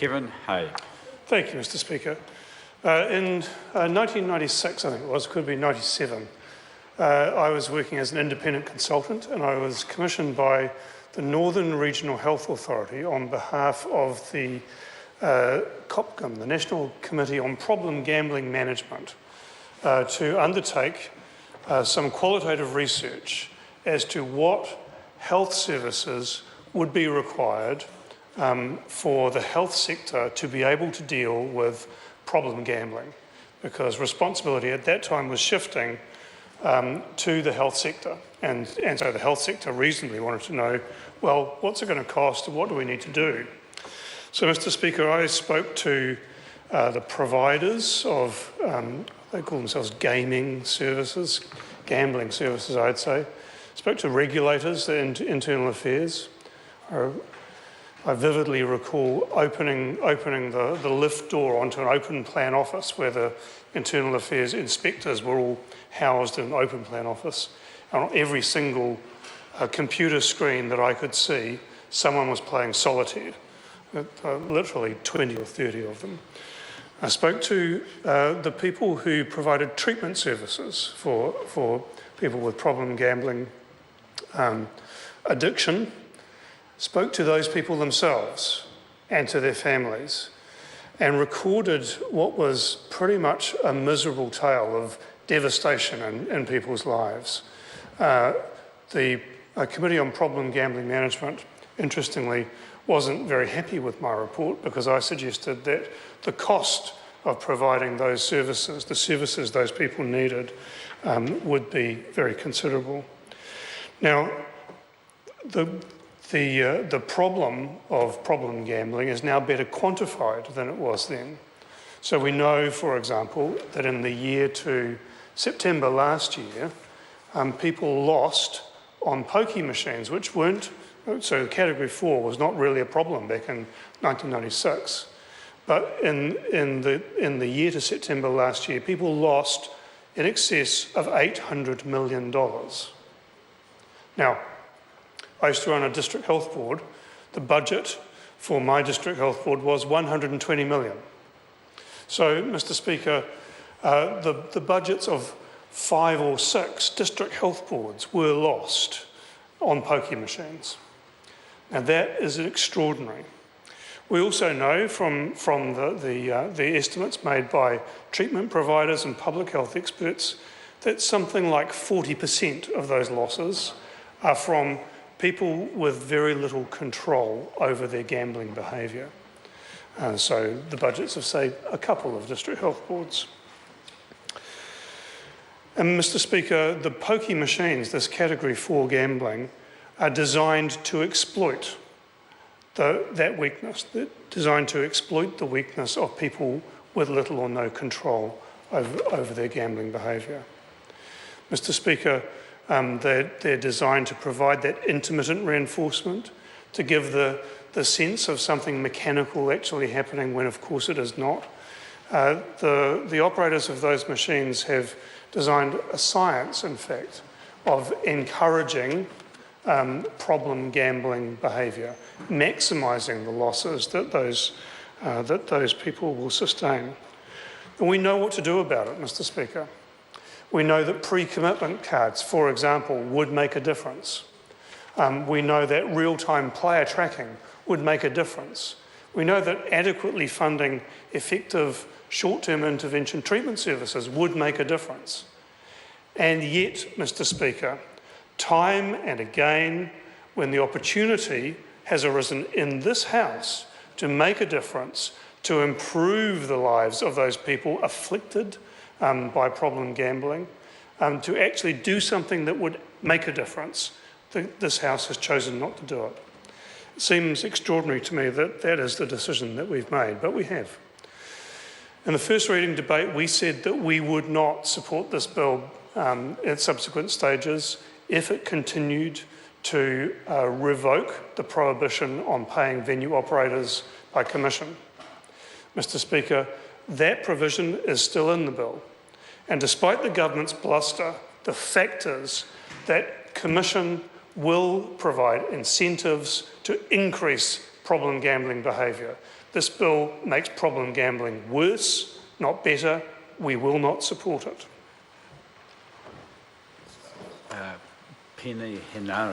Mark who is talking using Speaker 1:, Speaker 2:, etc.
Speaker 1: Kevin Hay.
Speaker 2: Thank you, Mr. Speaker. In 1996, I think it was, could be 97, I was working as an independent consultant, and I was commissioned by the Northern Regional Health Authority on behalf of the COPGM, the National Committee on Problem Gambling Management, to undertake some qualitative research as to what health services would be required for the health sector to be able to deal with problem gambling, because responsibility at that time was shifting to the health sector. And so the health sector reasonably wanted to know, well, what's it going to cost and what do we need to do? So, Mr. Speaker, I spoke to the providers of, they call themselves gaming services, gambling services, I'd say. Spoke to regulators, the internal affairs. I vividly recall opening the lift door onto an open plan office where the internal affairs inspectors were all housed in an open plan office. And on every single computer screen that I could see, someone was playing solitaire, literally 20 or 30 of them. I spoke to the people who provided treatment services for people with problem gambling addiction. Spoke to those people themselves and to their families, and recorded what was pretty much a miserable tale of devastation in people's lives. The Committee on Problem Gambling Management, interestingly, wasn't very happy with my report, because I suggested that the cost of providing those services, the services those people needed, would be very considerable. Now, the problem of problem gambling is now better quantified than it was then. So we know, for example, that in the year to September last year, people lost on pokie machines, which weren't, so Category 4 was not really a problem back in 1996. But in the year to September last year, people lost in excess of $800 million. Now, I used to run a district health board. The budget for my district health board was $120 million. So, Mr. Speaker, the budgets of 5 or 6 district health boards were lost on pokie machines. Now, that is extraordinary. We also know from the estimates made by treatment providers and public health experts that something like 40% of those losses are from people with very little control over their gambling behaviour. So the budgets of, say, a couple of district health boards. And Mr. Speaker, the pokie machines, this Category 4 gambling, are designed to exploit that weakness, designed to exploit the weakness of people with little or no control over their gambling behaviour. Mr. Speaker, they're designed to provide that intermittent reinforcement, to give the sense of something mechanical actually happening when of course it is not. The operators of those machines have designed a science, in fact, of encouraging problem gambling behaviour, maximising the losses that those people will sustain. And we know what to do about it, Mr. Speaker. We know that pre-commitment cards, for example, would make a difference. We know that real-time player tracking would make a difference. We know that adequately funding effective short-term intervention treatment services would make a difference. And yet, Mr. Speaker, time and again, when the opportunity has arisen in this House to make a difference, to improve the lives of those people afflicted by problem gambling, to actually do something that would make a difference, this House has chosen not to do it. It seems extraordinary to me that that is the decision that we've made, but we have. In the first reading debate, we said that we would not support this bill at subsequent stages if it continued to revoke the prohibition on paying venue operators by commission. Mr. Speaker, that provision is still in the bill. And despite the government's bluster, the fact is that commission will provide incentives to increase problem gambling behaviour. This bill makes problem gambling worse, not better. We will not support it.
Speaker 1: Penny Henara.